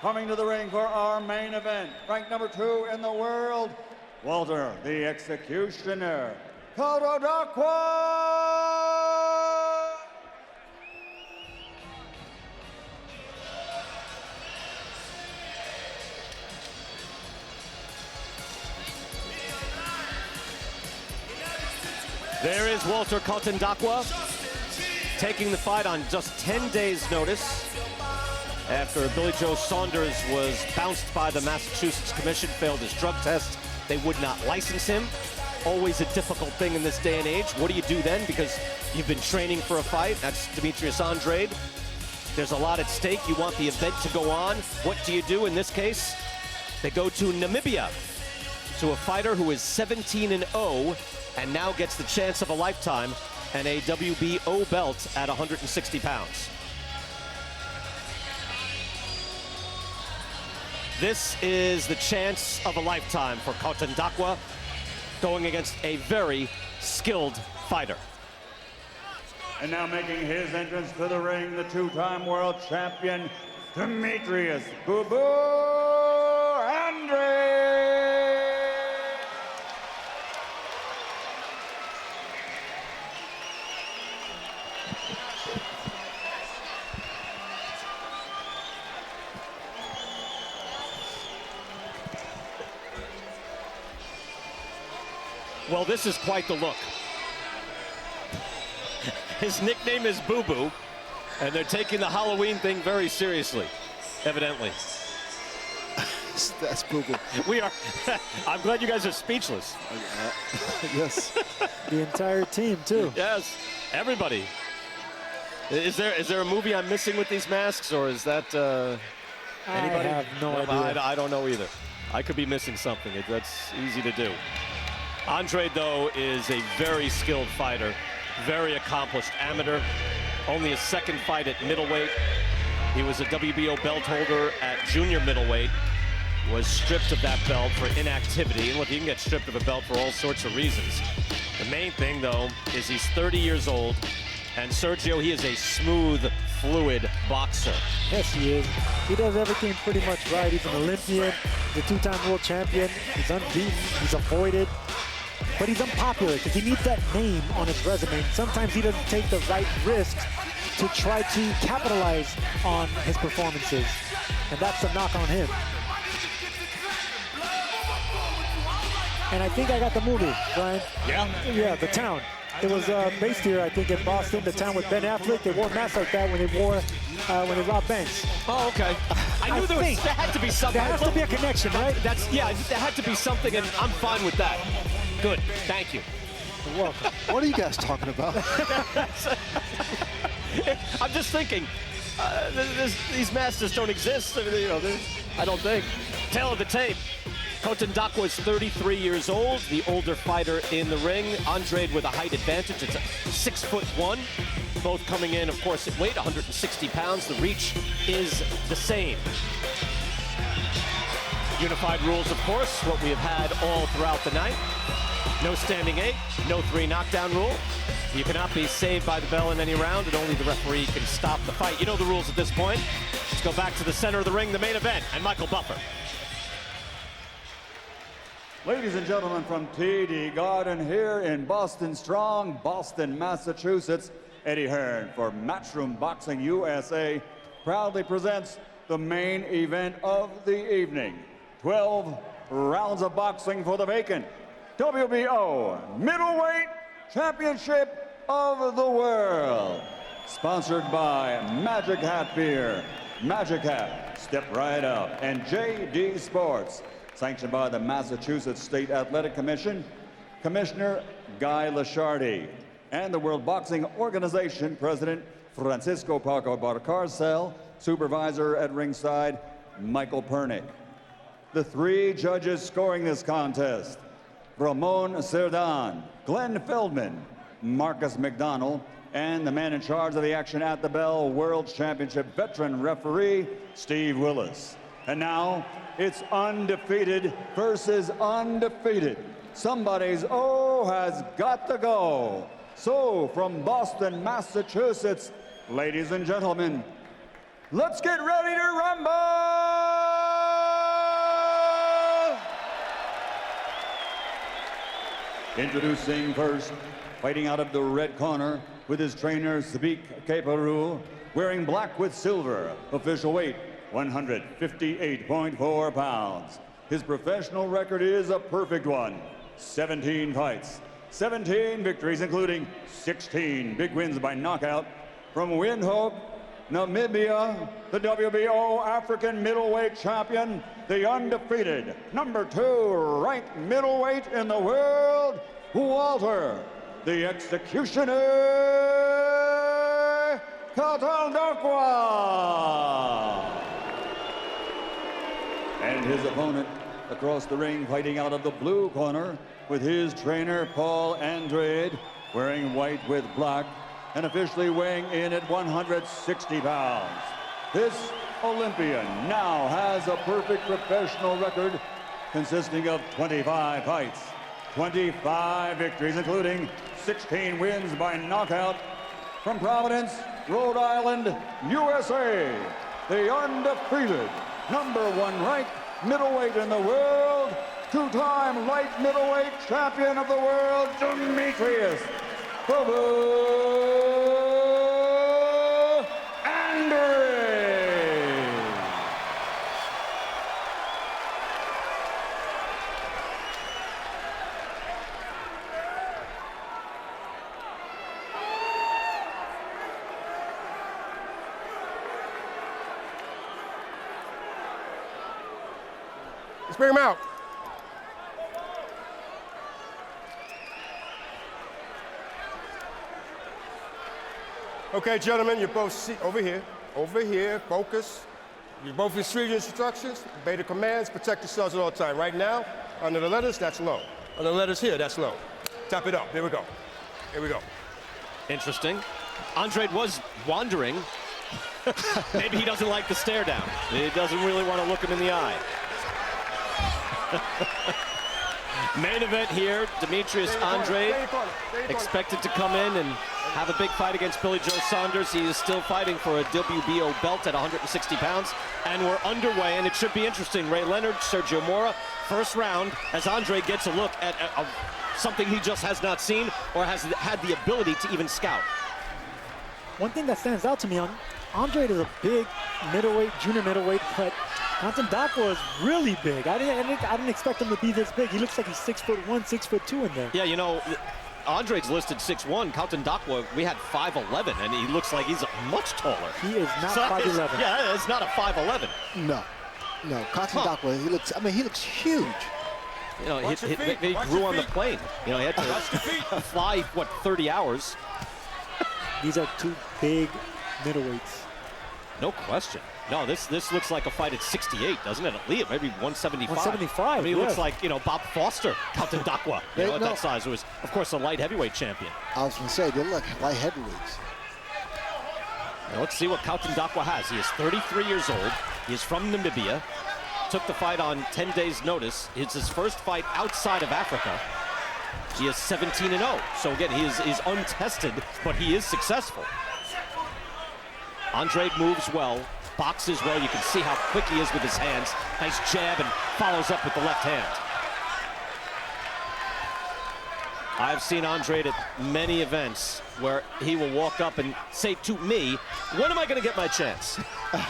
Coming to the ring for our main event, ranked number 2 in the world, Walter the Executioner Kautondokwa. There is Walter Kautondokwa taking the fight on just 10 days' notice after Billy Joe Saunders was bounced by the Massachusetts Commission, failed his drug test. They would not license him. Always a difficult thing in this day and age. What do you do then? Because you've been training for a fight. That's Demetrius Andrade. There's a lot at stake. You want the event to go on. What do you do in this case? They go to Namibia, to a fighter who is 17-0 and now gets the chance of a lifetime and a WBO belt at 160 pounds. This is the chance of a lifetime for Kautondokwa, going against a very skilled fighter. And now making his entrance to the ring, the 2-time world champion, Demetrius "Boo-Boo" Andrade. Well, this is quite the look. His nickname is Boo Boo, and they're taking the Halloween thing very seriously, evidently. That's Boo Boo. We are. I'm glad you guys are speechless. Yes. The entire team, too. Yes, everybody. Is there a movie I'm missing with these masks, or is that anybody? I have no idea. I don't know either. I could be missing something. That's easy to do. Andrade, though, is a very skilled fighter, very accomplished amateur. Only his second fight at middleweight. He was a WBO belt holder at junior middleweight. Was stripped of that belt for inactivity. And look, you can get stripped of a belt for all sorts of reasons. The main thing, though, is he's 30 years old. And Sergio, he is a smooth, fluid boxer. Yes, he is. He does everything pretty much right. He's an Olympian, the 2-time world champion. He's unbeaten, he's avoided. But he's unpopular because he needs that name on his resume. Sometimes he doesn't take the right risks to try to capitalize on his performances. And that's a knock on him. And I think I got the movie, Brian. Yeah. Yeah, The Town. It was based here, I think, in Boston, The Town with Ben Affleck. They wore masks like that when they robbed banks. Oh, okay. I knew there had to be something. There has to be a connection, right? Yeah, there had to be something, and I'm fine with that. Good, thank you. You're welcome. What are you guys talking about? I'm just thinking, these masters don't exist. I mean, you know, I don't think. Tail of the tape. Kautondokwa is 33 years old, the older fighter in the ring. Andrade with a height advantage. It's 6'1". Both coming in, of course, at weight, 160 pounds. The reach is the same. Unified rules, of course, what we have had all throughout the night. No standing 8, no 3 knockdown rule. You cannot be saved by the bell in any round, and only the referee can stop the fight. You know the rules at this point. Let's go back to the center of the ring, the main event, and Michael Buffer. Ladies and gentlemen, from TD Garden here in Boston, strong Boston, Massachusetts, Eddie Hearn for Matchroom Boxing USA proudly presents the main event of the evening. 12 rounds of boxing for the vacant WBO Middleweight Championship of the World. Sponsored by Magic Hat Beer, Magic Hat, step right up, and JD Sports. Sanctioned by the Massachusetts State Athletic Commission, Commissioner Guy Lashardi, and the World Boxing Organization President Francisco Paco Barcarcel, Supervisor at ringside Michael Pernick. The 3 judges scoring this contest: Ramon Cerdan, Glenn Feldman, Marcus McDonald, and the man in charge of the action at the bell, World Championship veteran referee Steve Willis. And now, it's undefeated versus undefeated. Somebody's has got to go. So, from Boston, Massachusetts, ladies and gentlemen, Let's get ready to rumble! Introducing first, fighting out of the red corner with his trainer Sabik Keparu, wearing black with silver, official weight 158.4 pounds. His professional record is a perfect one. 17 fights, 17 victories, including 16 big wins by knockout from Windhoek, Namibia, the WBO African middleweight champion, the undefeated #2 ranked middleweight in the world, Walter, the Executioner Kautondokwa. And his opponent across the ring, fighting out of the blue corner with his trainer Paul Andrade, wearing white with black and officially weighing in at 160 pounds. This Olympian now has a perfect professional record consisting of 25 fights, 25 victories, including 16 wins by knockout from Providence, Rhode Island, USA, the undefeated #1 ranked middleweight in the world, two-time light middleweight champion of the world, Demetrius Andrade. Let's bring him out. Okay, gentlemen, you're both over here, focus. You both receive instructions, obey the commands, protect yourselves at all times. Right now, under the letters, that's low. Under the letters here, that's low. Tap it up, here we go. Here we go. Interesting. Andrade was wandering. Maybe he doesn't like the stare down. He doesn't really want to look him in the eye. Main event here, Demetrius Andrade expected to come in and have a big fight against Billy Joe Saunders. He is still fighting for a WBO belt at 160 pounds, and we're underway, and it should be interesting. Ray Leonard, Sergio Mora, first round, as Andrade gets a look at something he just has not seen or has had the ability to even scout. One thing that stands out to me, Andrade is a big middleweight, junior middleweight, but Kautondokwa is really big. I didn't expect him to be this big. He looks like he's 6'1", 6'2" in there. Yeah, you know, Andrade's listed 6'1". Kautondokwa, we had 5'11", and he looks like he's much taller. He is not 5'11". Yeah, it's not a 5'11". No, Kautondokwa, he looks huge. You know, he grew on the plane. You know, he had to fly, 30 hours? These are two big middleweights. No question. No, this looks like a fight at 68, doesn't it? Maybe 175. 175, I mean, he yeah. looks like, Bob Foster, Kautondokwa, at that size, who was, of course, a light heavyweight champion. I was going to say, they look light heavyweights. Now, let's see what Kautondokwa has. He is 33 years old. He is from Namibia. Took the fight on 10 days' notice. It's his first fight outside of Africa. He is 17-0. So again, he's untested, but he is successful. Andrade moves well, boxes well. You can see how quick he is with his hands. Nice jab and follows up with the left hand. I've seen Andrade at many events where he will walk up and say to me, when am I going to get my chance?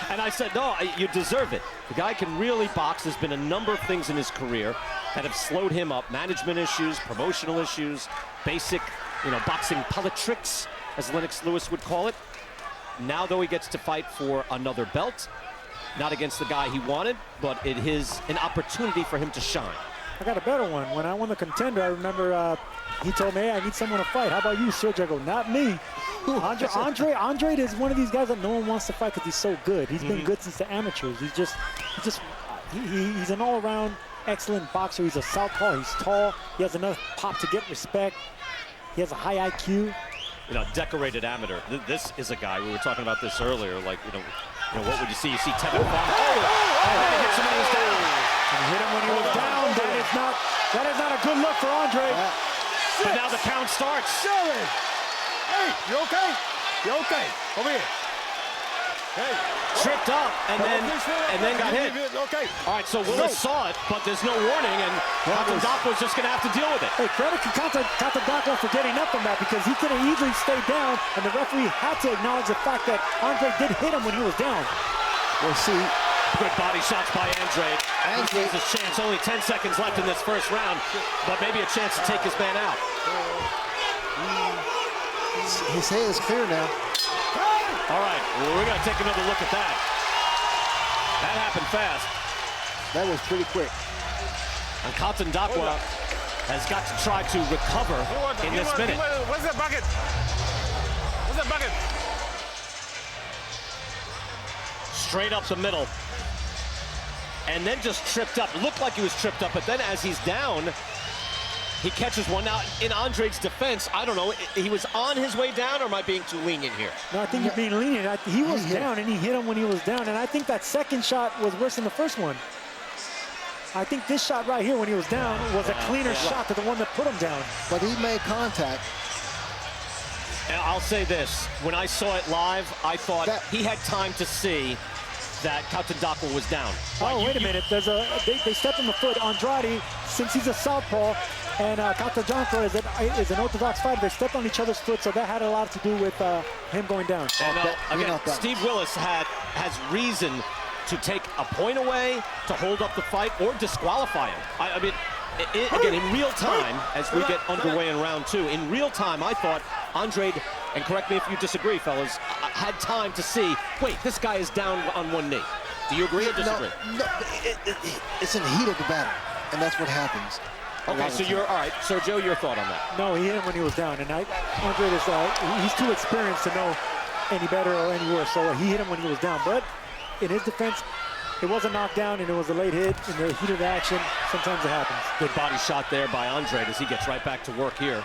And I said, no, you deserve it. The guy can really box. There's been a number of things in his career that have slowed him up. Management issues, promotional issues, basic, boxing politics, as Lennox Lewis would call it. Now, though, he gets to fight for another belt, not against the guy he wanted, but it is an opportunity for him to shine. I got a better one. When I won the Contender, I remember he told me, hey, I need someone to fight. How about you, Sergio? I go, not me. Andrade is one of these guys that no one wants to fight because he's so good. He's been good since the amateurs. He's an all-around excellent boxer. He's a southpaw. He's tall. He has enough pop to get respect. He has a high IQ. Decorated amateur. This is a guy, we were talking about this earlier, like, what would you see? You see Tevin Farmer. He hits him when he was down. And he hit him when he was down. That is not a good look for Andrade. But now the count starts. Hey, you okay? You okay? Over here. tripped up, and then got hit. Okay. All right, so Willis saw it, but there's no warning, and Kautondokwa's just going to have to deal with it. Hey, credit to Kautondokwa for getting up on that, because he could have easily stayed down, and the referee had to acknowledge the fact that Andre did hit him when he was down. We'll see. Good body shots by Andrade. He sees his chance. Only 10 seconds left in this first round, but maybe a chance to take his man out. His head is clear now. All right, well, we're going to take another look at that. That happened fast. That was pretty quick. And Kautondokwa has got to try to recover in this minute. Where's that bucket? Where's that bucket? Straight up the middle. And then just tripped up. Looked like he was tripped up, but then as he's down, he catches one. Now, in Andrade's defense, I don't know, he was on his way down, or am I being too lenient here? No, I think you're being lenient. He was down, and he hit him when he was down, and I think that second shot was worse than the first one. I think this shot right here when he was down was a cleaner shot than the one that put him down. But he made contact. And I'll say this, when I saw it live, I thought he had time to see that Kautondokwa was down. Oh, wait a minute. There's they stepped on the foot. Andrade, since he's a southpaw, and Kautondokwa is an orthodox fighter, they stepped on each other's foot, so that had a lot to do with him going down. And again, Steve Willis has reason to take a point away, to hold up the fight, or disqualify him. I mean, again, in real time, as we get underway in round two, in real time, I thought Andrade, and correct me if you disagree, fellas, had time to see, wait, this guy is down on one knee. Do you agree or disagree? No, it's in the heat of the battle, and that's what happens. Okay, so you're, all right, Sergio, your thought on that? No, he hit him when he was down, and Andrade is, he's too experienced to know any better or any worse, so he hit him when he was down. But in his defense, it was a knockdown, and it was a late hit in the heat of action. Sometimes it happens. Good body shot there by Andrade as he gets right back to work here.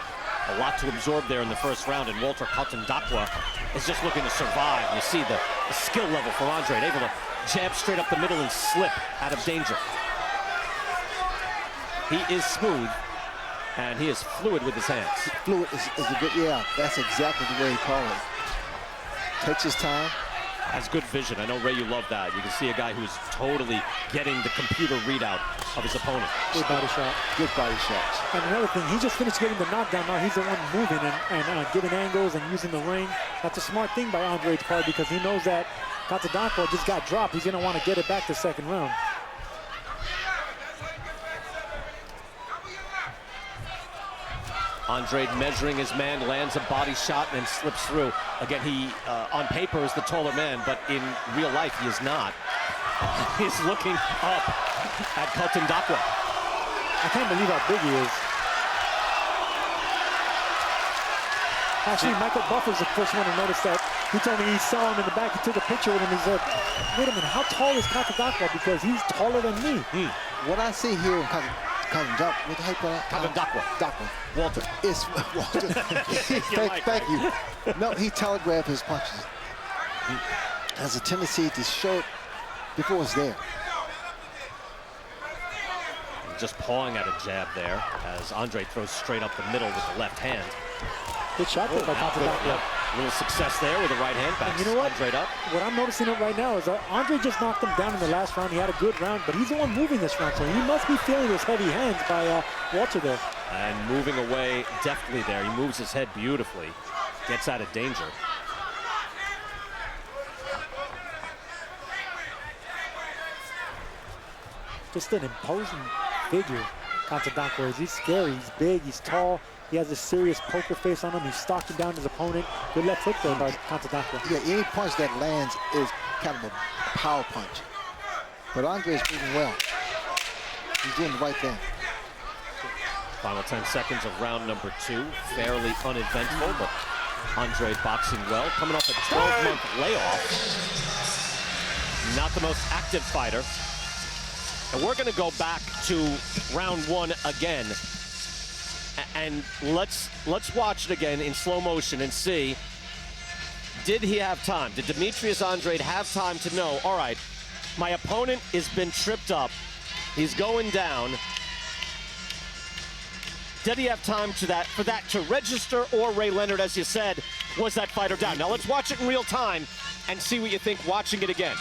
A lot to absorb there in the first round, and Walter Kautondokwa is just looking to survive. You see the skill level for Andrade, able to jab straight up the middle and slip out of danger. He is smooth, and he is fluid with his hands. Fluid is a good, yeah, that's exactly the way he called it. Takes his time. Has good vision. I know, Ray, you love that. You can see a guy who's totally getting the computer readout of his opponent. Good body shot. Good body shots. And another thing, he just finished getting the knockdown. Now he's the one moving and giving angles and using the ring. That's a smart thing by Andrade's part, because he knows that Kautondokwa just got dropped. He's going to want to get it back to second round. Andrade measuring his man, lands a body shot, and then slips through. Again, he, on paper, is the taller man, but in real life, he is not. He's looking up at Kautondokwa. I can't believe how big he is. Actually, Michael Buffer's the first one to notice that. He told me he saw him in the back. He took a picture with him. He said, wait a minute, how tall is Kautondokwa? Because he's taller than me. What I see here in Kautondokwa. Walter. It's Walter. Thank you. No, he telegraphed his punches. He has a tendency to show it before it's there. Just pawing at a jab there as Andrade throws straight up the middle with the left hand. Good shot by Kautondokwa. A little success there with the right hand back. You know what? Andrade up. What I'm noticing right now is that Andrade just knocked him down in the last round. He had a good round, but he's the one moving this round, so he must be feeling those heavy hands by Walter there. And moving away deftly there. He moves his head beautifully. Gets out of danger. Just an imposing figure, Kautondokwa is. He's scary, he's big, he's tall. He has a serious poker face on him. He's stalking down his opponent. Good left hook there by Kautondokwa. Yeah, any punch that lands is kind of a power punch. But Andre's moving well. He's doing the right thing. Final 10 seconds of round number 2. Fairly uneventful, but Andrade boxing well. Coming off a 12-month layoff. Not the most active fighter. And we're going to go back to round 1 again. And let's watch it again in slow motion and see, did he have time? Did Demetrius Andrade have time to know, all right, my opponent has been tripped up. He's going down. Did he have time for that to register, or Ray Leonard, as you said, was that fighter down? Now let's watch it in real time and see what you think watching it again.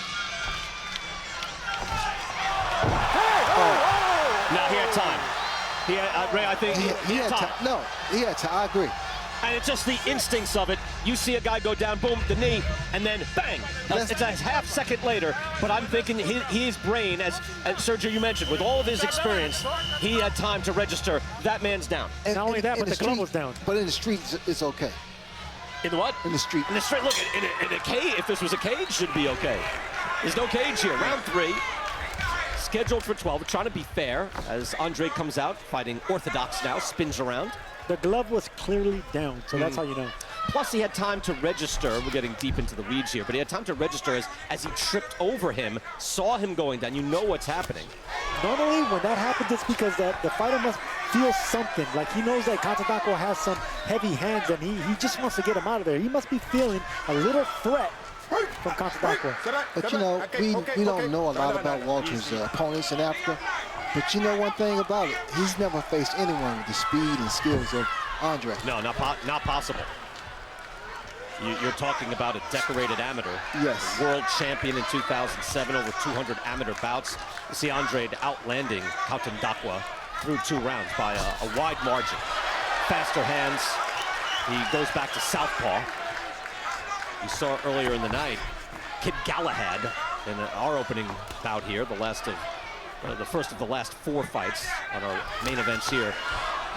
Now he had time. He had, Ray, I think he had time. No, he had time. I agree. And it's just the instincts of it. You see a guy go down, boom, the knee, and then bang. It's a half second later, but I'm thinking his brain, as Sergio, you mentioned, with all of his experience, he had time to register that man's down. And not only that, but the glove was down. But in the streets, it's okay. In the what? In the street. In the street. Look, in a cage, if this was a cage, should be okay. There's no cage here. Round 3. Scheduled for 12. We're trying to be fair as Andrade comes out, fighting orthodox now, spins around. The glove was clearly down, so that's how you know. Plus, he had time to register. We're getting deep into the weeds here, but he had time to register as he tripped over him, saw him going down. You know what's happening. Normally, when that happens, it's because the fighter must feel something. Like, he knows that Kautondokwa has some heavy hands, and he just wants to get him out of there. He must be feeling a little threat from Kautondokwa. But, you know, we don't know a lot about Walter's opponents in Africa. But you know one thing about it, he's never faced anyone with the speed and skills of Andre. No, not possible. You're talking about a decorated amateur. Yes. World champion in 2007, over 200 amateur bouts. You see Andrade outlanding Kautondokwa through 2 rounds by a wide margin. Faster hands. He goes back to southpaw. You saw earlier in the night, Kid Galahad in our opening bout here, the first of the last 4 fights on our main events here,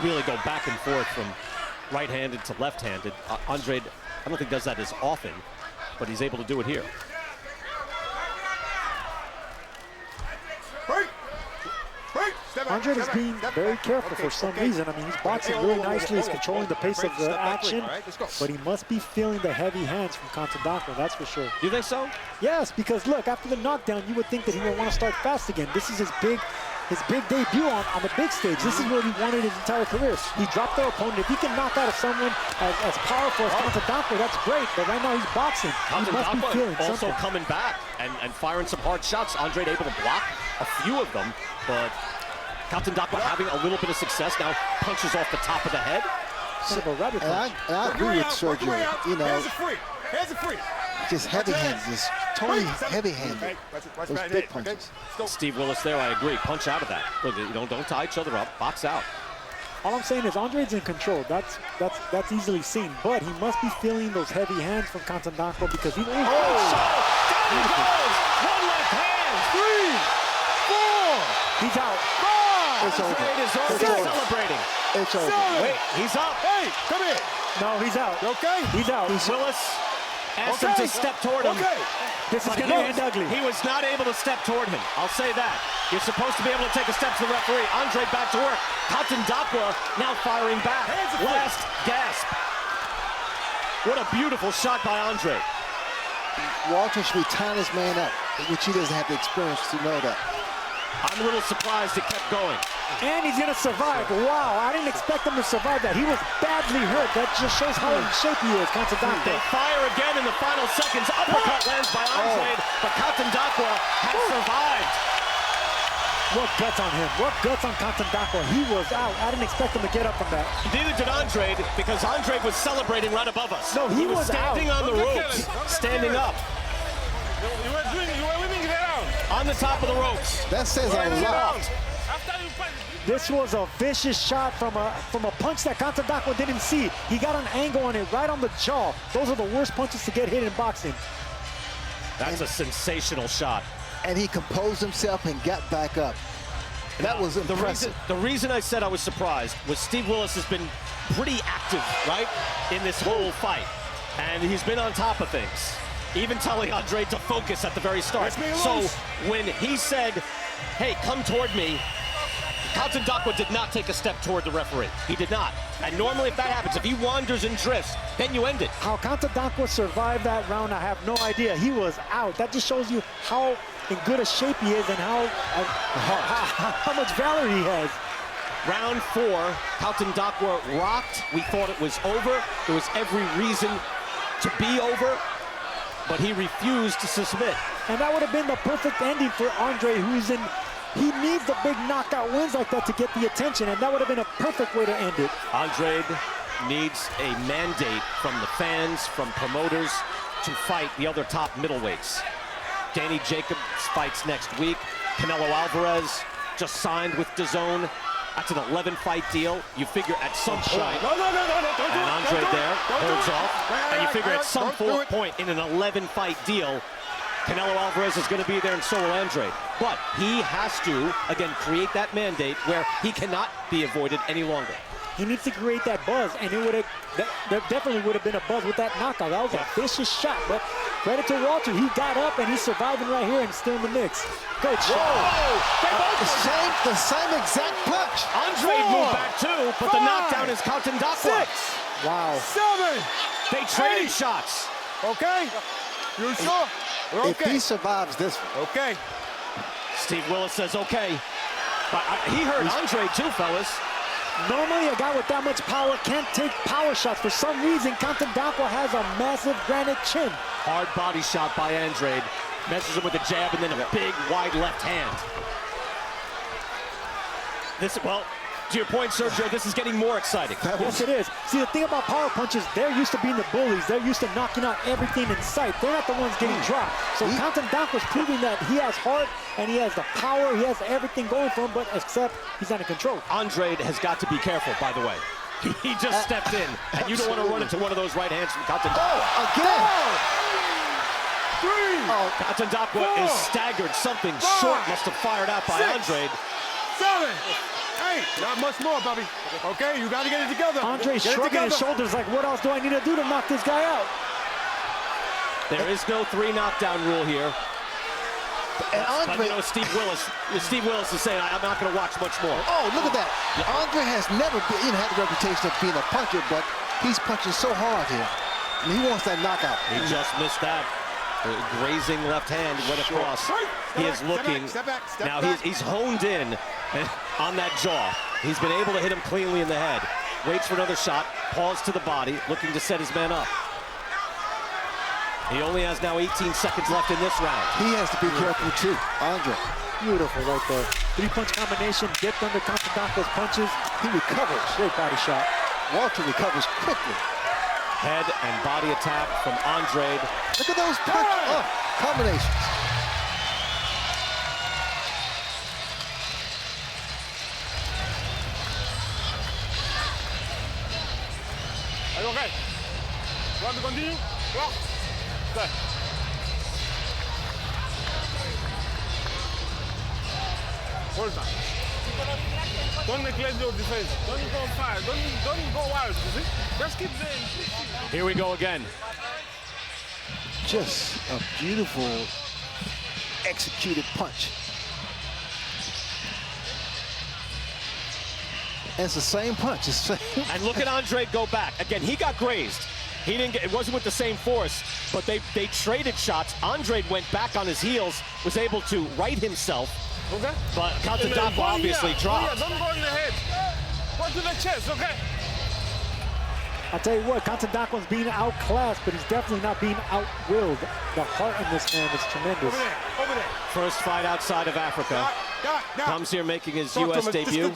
really go back and forth from right-handed to left-handed. Andrade, I don't think does that as often, but he's able to do it here. Andrade is being very careful for some reason. I mean, he's boxing really nicely. He's controlling the pace of the action, but he must be feeling the heavy hands from Kautondokwa, that's for sure. You think so? Yes, because look, after the knockdown, you would think that he would want to start fast again. This is his big debut on the big stage. This is what he wanted his entire career. He dropped their opponent. If he can knock out someone as powerful as Kautondokwa, that's great. But right now he's boxing. He must be feeling also something. coming back and firing some hard shots. Andrade able to block a few of them, but Kautondokwa having a little bit of success now, punches off the top of the head. And I agree with Sergio. You know, Hands are free. Just heavy hands, just totally heavy-handed. Those big punches. Steve Willis there, I agree. Punch out of that. Look, you know, don't tie each other up. Box out. All I'm saying is Andrade's in control. That's easily seen. But he must be feeling those heavy hands from Kautondokwa because he. Down he goes. One left hand. 3, 4. He's out. 5. Andrade is already celebrating. It's over. Wait, he's up. Hey, come here. No, he's out. Okay. He's out. Willis asked him to step toward him. This is going to end ugly. He was not able to step toward him. I'll say that. You're supposed to be able to take a step to the referee. Andrade back to work. Kautondokwa now firing back. Last gasp. What a beautiful shot by Andrade. Walter should be tying his man up, which he doesn't have the experience to know that. I'm a little surprised it kept going. And he's going to survive. Wow, I didn't expect him to survive that. He was badly hurt. That just shows how in shape he is, Kautondokwa. They fire again in the final seconds. Uppercut lands by Andrade, but Kautondokwa has survived. What guts on him. What guts on Kautondokwa. He was out. I didn't expect him to get up from that. Neither did Andrade, because Andrade was celebrating right above us. No, he was standing out. on the ropes, standing up. You were winning the round. On the top of the ropes. That says a lot. This was a vicious shot from a punch that Kautondokwa didn't see. He got an angle on it right on the jaw. Those are the worst punches to get hit in boxing. That's a sensational shot. And he composed himself and got back up. That was impressive. The reason I said I was surprised was Steve Willis has been pretty active, right, in this whole fight. And he's been on top of things, even telling Andrade to focus at the very start. So when he said, hey, come toward me, Kautondokwa did not take a step toward the referee. He did not. And normally if that happens, if he wanders and drifts, then you end it. How Kautondokwa survived that round, I have no idea. He was out. That just shows you how in good a shape he is and how much valor he has. Round 4, Kautondokwa rocked. We thought it was over. There was every reason to be over, but he refused to submit. And that would have been the perfect ending for Andrade, he needs the big knockout wins like that to get the attention, and that would have been a perfect way to end it. Andrade needs a mandate from the fans, from promoters, to fight the other top middleweights. Danny Jacobs fights next week. Canelo Alvarez just signed with Dazn. That's an 11-fight deal. You figure at some point, and Andrade there holds off, and you figure at some point in an 11-fight deal, Canelo Alvarez is going to be there, and so will Andrade. But he has to, again, create that mandate where he cannot be avoided any longer. He needs to create that buzz, and there definitely would have been a buzz with that knockout. That was a vicious shot, but credit to Walter. He got up, and he's surviving right here and still in the mix. Great shot. The same exact punch. Andrade moved back too, but the knockdown is Kautondokwa. 6. Wow. 7. They traded shots. Okay. You sure? We're If he survives this one. Okay. Steve Willis says okay. But he hurt Andrade too, fellas. Normally, a guy with that much power can't take power shots. For some reason, Kautondokwa has a massive granite chin. Hard body shot by Andrade. Messes him with a jab and then a big, wide left hand. Well, to your point, Sergio, this is getting more exciting. Yes, it is. See, the thing about power punches, they're used to being the bullies. They're used to knocking out everything in sight. They're not the ones getting dropped. So Kautondokwa's proving that he has heart and he has the power. He has everything going for him, but except he's not in control. Andrade has got to be careful, by the way. He just stepped in, and you don't want to run into one of those right hands from Kautondokwa. Kautondokwa is staggered. Something short must have fired out by Andrade. 7. 8. Not much more, Bobby. Okay, you got to get it together. Andre's shrugging his shoulders like, what else do I need to do to knock this guy out? There is no 3 knockdown rule here. And Andre, but, you know, Steve Willis is saying, I'm not going to watch much more. oh, look at that. Andre has never been, had the reputation of being a puncher, but he's punching so hard here. And he wants that knockout. He just missed that. The grazing left hand went across. He is looking. Now he's honed in on that jaw. He's been able to hit him cleanly in the head. Waits for another shot. Paws to the body, looking to set his man up. He only has now 18 seconds left in this round. He has to be careful too, Andre. Beautiful right there. 3-punch combination, dipped under Kautondokwa's punches. He recovers. Great body shot. Walter recovers quickly. Head and body attack from Andrade. Look at those punch combinations. Are you okay? You want to continue? Go. Okay. Hold on. Don't neglect your defense. Don't go fire. Don't go wild. You see? Just keep there. Here we go again. Just a beautiful executed punch. And it's the same punch. It's the same. And look at Andrade go back. Again, he got grazed. He didn't get, it wasn't with the same force, but they traded shots. Andrade went back on his heels, was able to right himself. Okay. But Kautondokwa obviously dropped. Don't go in the head. Go to the chest, okay? I'll tell you what, Kautondokwa's being outclassed, but he's definitely not being outwilled. The heart in this man is tremendous. Over there. First fight outside of Africa. Comes here making his U.S. debut.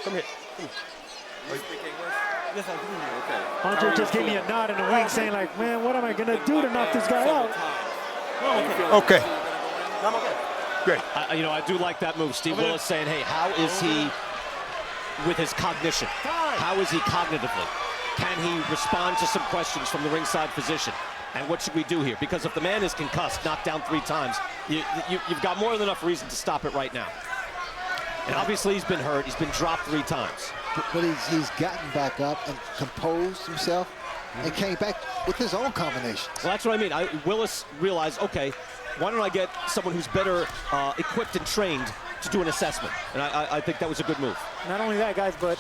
Come here. Andre just gave me a nod and a wink saying like, man, what am I gonna do to knock this guy out? Okay. Great. I do like that move. Steve Willis saying, hey, how is he with his cognition? How is he cognitively? Can he respond to some questions from the ringside physician? And what should we do here? Because if the man is concussed, knocked down 3 times, you've got more than enough reason to stop it right now. And obviously he's been hurt. He's been dropped 3 times. But he's gotten back up and composed himself and came back with his own combinations. Well, that's what I mean. Willis realized, okay, why don't I get someone who's better equipped and trained to do an assessment? And I think that was a good move. Not only that, guys, but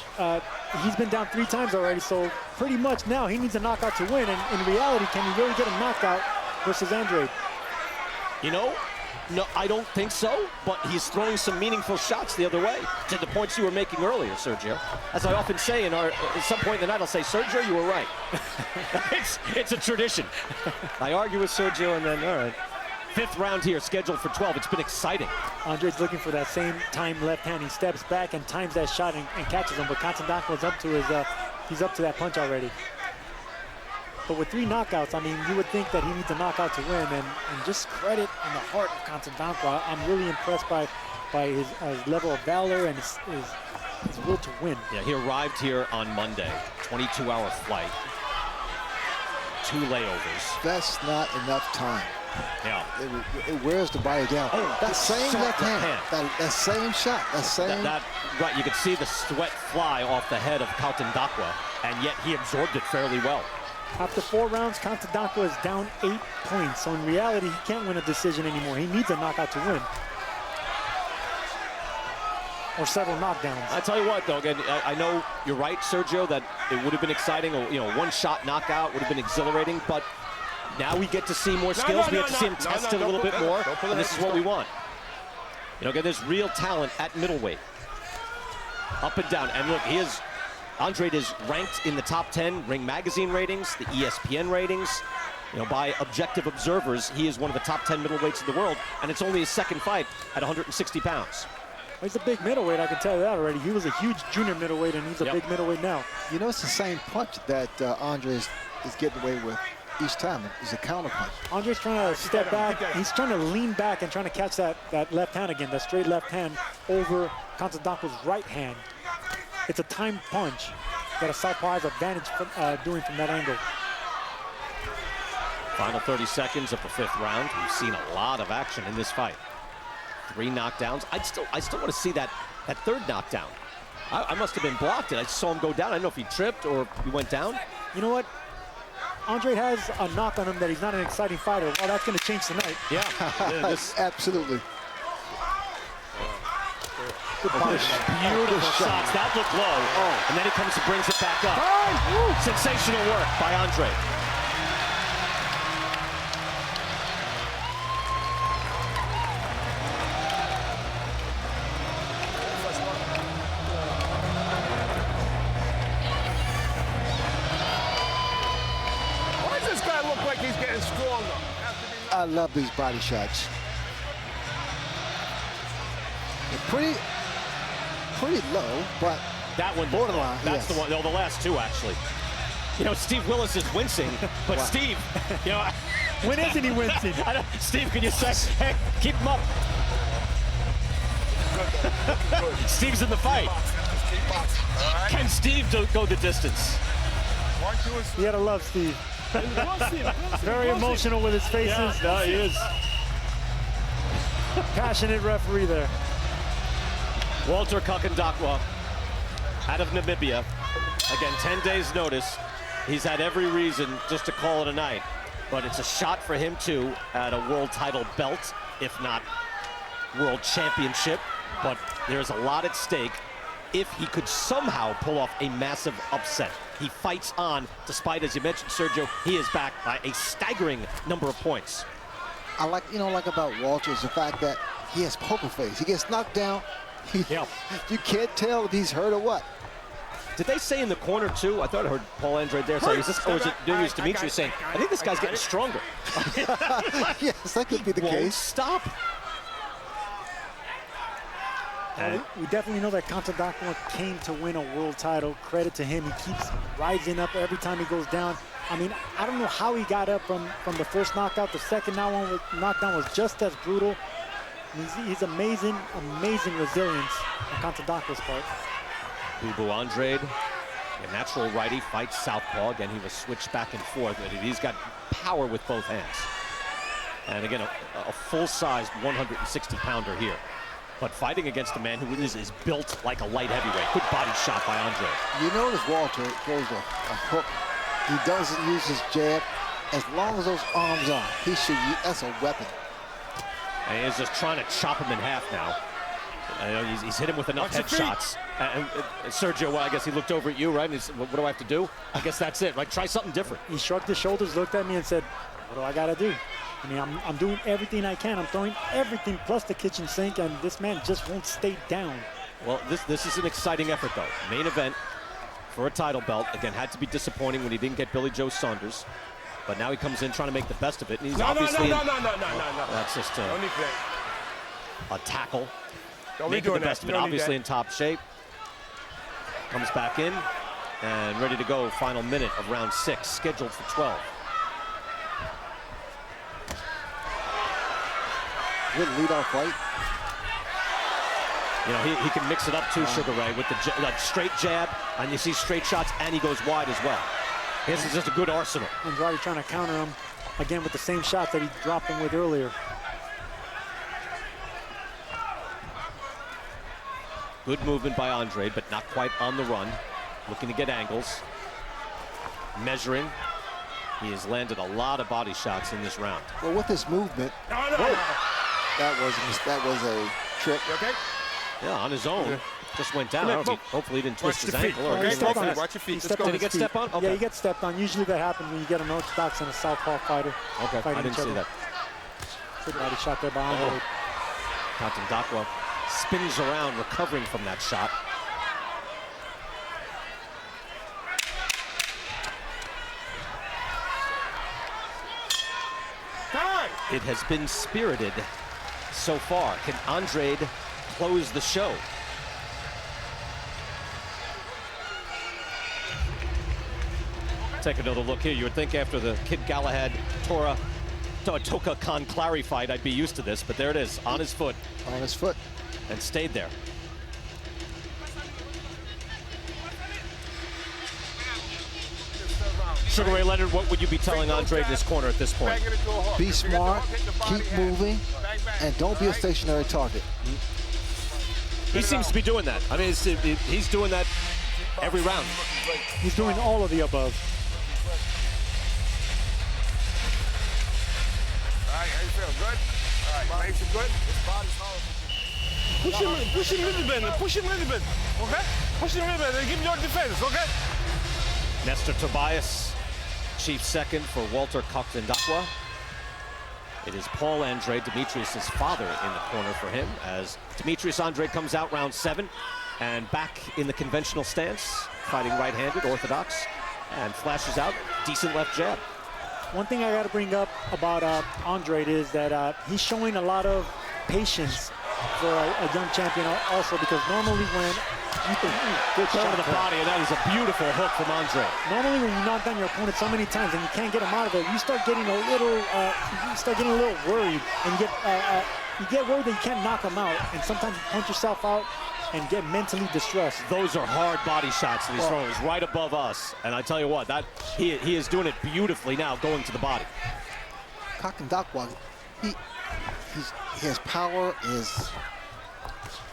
he's been down 3 times already, so pretty much now he needs a knockout to win. And in reality, can he really get a knockout versus Andrade? You know, no, I don't think so, but he's throwing some meaningful shots the other way, to the points you were making earlier, Sergio. As I often say at some point in the night, I'll say, Sergio, you were right. it's a tradition. I argue with Sergio, and then, all right. 5th round here, scheduled for 12. It's been exciting. Andre's looking for that same time left hand. He steps back and times that shot and catches him, but Kautondokwa's up to his, he's up to that punch already. But with 3 knockouts, I mean, you would think that he needs a knockout to win. And just credit in the heart of Kautondokwa. I'm really impressed by his level of valor and his will to win. Yeah, he arrived here on Monday, 22-hour flight, 2 layovers. That's not enough time. Yeah. It wears the body down. Oh, that same left hand. That same shot. That same. Right, you could see the sweat fly off the head of Kautondokwa, and yet he absorbed it fairly well. After 4 rounds, Kautondokwa is down 8 points. So in reality, he can't win a decision anymore. He needs a knockout to win. Or several knockdowns. I tell you what, though, again, I know you're right, Sergio, that it would have been exciting. You know, 1-shot knockout would have been exhilarating, but now we get to see more skills. We get to see him tested a little bit more, and this is what we want. You know, again, there's real talent at middleweight. Up and down. And look, Andrade is ranked in the top 10 Ring Magazine ratings, the ESPN ratings. You know, by objective observers, he is one of the top 10 middleweights in the world, and it's only his second fight at 160 pounds. He's a big middleweight, I can tell you that already. He was a huge junior middleweight, and he's a big middleweight now. You know, it's the same punch that Andre is getting away with each time. It's a counter punch. Andre's trying to step back. He's trying to lean back and trying to catch that left hand again, that straight left hand over Kautondokwa's right hand. It's a timed punch that a southpaw has advantage doing from that angle. Final 30 seconds of the 5th round. We've seen a lot of action in this fight. 3 knockdowns. I still want to see that 3rd knockdown. I must have been blocked. I saw him go down. I don't know if he tripped or he went down. You know what? Andre has a knock on him that he's not an exciting fighter. Well, that's going to change tonight. Yeah. Absolutely. Good punch. Beautiful shots. That looked low. Oh. And then he comes and brings it back up. Sensational work by Andre. I love these body shots. They're pretty low, but that one borderline. That's the one. No, the last 2 actually. You know, Steve Willis is wincing, but wow. Steve, you know, when isn't he wincing? Steve, can you say, hey, keep him up? Steve's in the fight. Can Steve go the distance? You gotta love Steve. Very emotional with his faces. Yeah, no, he is. Passionate referee there. Walter Kautondokwa out of Namibia. Again, 10 days notice. He's had every reason just to call it a night. But it's a shot for him, too, at a world title belt, if not world championship. But there's a lot at stake if he could somehow pull off a massive upset. He fights on, despite, as you mentioned, Sergio, he is back by a staggering number of points. I like about Walter is the fact that he has poker face. He gets knocked down. You can't tell if he's hurt or what. Did they say in the corner, too? I thought I heard Paul Andrade there say, or is it Demetrius saying, I think this guy's getting stronger. Yes, that could be the case. Stop. We definitely know that Kautondokwa came to win a world title. Credit to him. He keeps rising up every time he goes down. I mean, I don't know how he got up from the first knockout. The second knockdown was just as brutal. He's amazing resilience on Kautondokwa's part. Bubu Andrade, a natural righty, fights southpaw. Again, he will switch back and forth. He's got power with both hands. And again, a full-sized 160-pounder here. But fighting against a man who is built like a light heavyweight. Good body shot by Andre. You notice Walter throws a hook. He doesn't use his jab. As long as those arms are, he should use, that's a weapon. And he's just trying to chop him in half now. He's hit him with enough headshots. And Sergio, well, I guess he looked over at you, right? And he said, what do I have to do? I guess that's it, right? Try something different. He shrugged his shoulders, looked at me and said, what do I got to do? I mean, I'm doing everything I can. I'm throwing everything plus the kitchen sink, and this man just won't stay down. Well, this is an exciting effort, though. Main event for a title belt. Again, had to be disappointing when he didn't get Billy Joe Saunders. But now he comes in trying to make the best of it. And he's obviously no. That's just a tackle. Don't making the best of it. Obviously in top shape. Comes back in. and ready to go. Final minute of round 6, scheduled for 12. Good lead-off fight. You know, he can mix it up too, Sugar Ray, with the straight jab, and you see straight shots, and he goes wide as well. This is just a good arsenal. Andrade trying to counter him again with the same shot that he dropped him with earlier. Good movement by Andrade, but not quite on the run. Looking to get angles. Measuring. He has landed a lot of body shots in this round. Well, with this movement, that was a trick. You okay? Yeah, on his own. Just went down. Hopefully he didn't twist his ankle. Or Okay, anything. watch your feet. Did he get stepped on? Okay. Yeah, he gets stepped on. Usually that happens when you get an orthodox and a southpaw fighter. Okay, I didn't see that. Good body shot there by Andrade. Kautondokwa spins around, recovering from that shot. It has been spirited so far. Can Andrade close the show? Take another look here. You would think after the Kid Galahad Toka Khan Clary fight, I'd be used to this, but there it is, on his foot. On his foot. And stayed there. Sugar Ray Leonard, what would you be telling Andrade in his corner at this point? Be smart, keep moving, and don't be a stationary target. He seems to be doing that. I mean, he's doing that every round. He's doing all of the above. All right, how you feel? Good? All right, makes you good? His body's horrible. Push him a little bit, push him a little bit, okay? Push him a little bit and give him your defense, okay? Nestor Tobias, chief second for Walter Kautondokwa. It is Paul Andrade, Demetrius' father, in the corner for him, as Demetrius Andrade comes out round 7 and back in the conventional stance, fighting right-handed, orthodox, and flashes out, decent left jab. One thing I got to bring up about Andrade is that he's showing a lot of patience for a young champion also, because normally when you think, good Turn shot to the body, and that is a beautiful hook from Andrade. Normally when you knock down your opponent so many times and you can't get him out of it, you start getting a little worried, and you get worried that you can't knock him out, and sometimes you punch yourself out and get mentally distressed. Those are hard body shots that he's throwing. He's right above us, and I tell you what, that he is doing it beautifully now, going to the body. Kautondokwa, his power is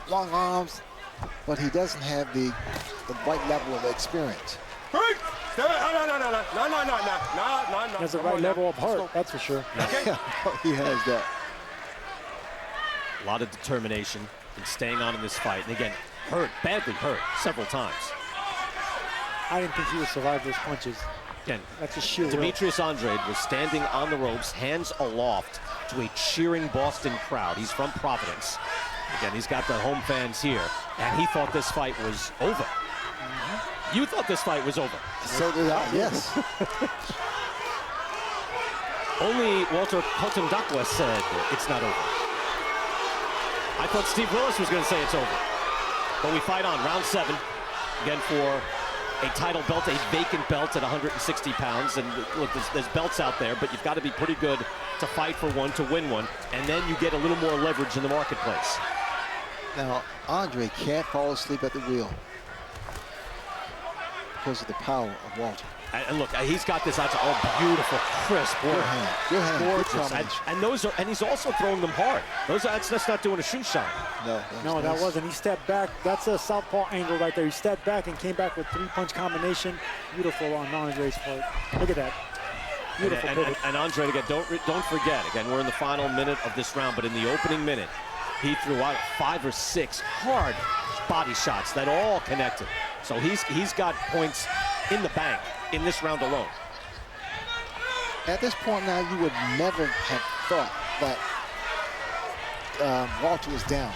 long arms, but he doesn't have the right level of experience. No. He has the right level of heart, that's for sure. He has that. A lot of determination in staying on in this fight. And again, badly hurt several times. I didn't think he would survive those punches. Again, That's a sheer will. Demetrius Andrade was standing on the ropes, hands aloft, to a cheering Boston crowd. He's from Providence. Again, he's got the home fans here, and he thought this fight was over. You thought this fight was over. So did I, yes. Only Walter Kautondokwa said it's not over. I thought Steve Willis was going to say it's over. But we fight on, round 7, again for a title belt, a vacant belt at 160 pounds. And look, there's belts out there, but you've got to be pretty good to fight for one, to win one. And then you get a little more leverage in the marketplace. Now, Andrade can't fall asleep at the wheel because of the power of Walter. And look, he's got this out. Oh, beautiful, crisp work. Good hand. Gorgeous. And he's also throwing them hard. That's not doing a shoe shine. No, that wasn't. He stepped back. That's a southpaw angle right there. He stepped back and came back with 3-punch combination. Beautiful on Andrade's part. Look at that. Beautiful pivot. And Andrade, again, don't forget, again, we're in the final minute of this round, but in the opening minute, he threw out 5 or 6 hard body shots that all connected. So he's got points in the bank in this round alone. At this point now, you would never have thought that Walter was down.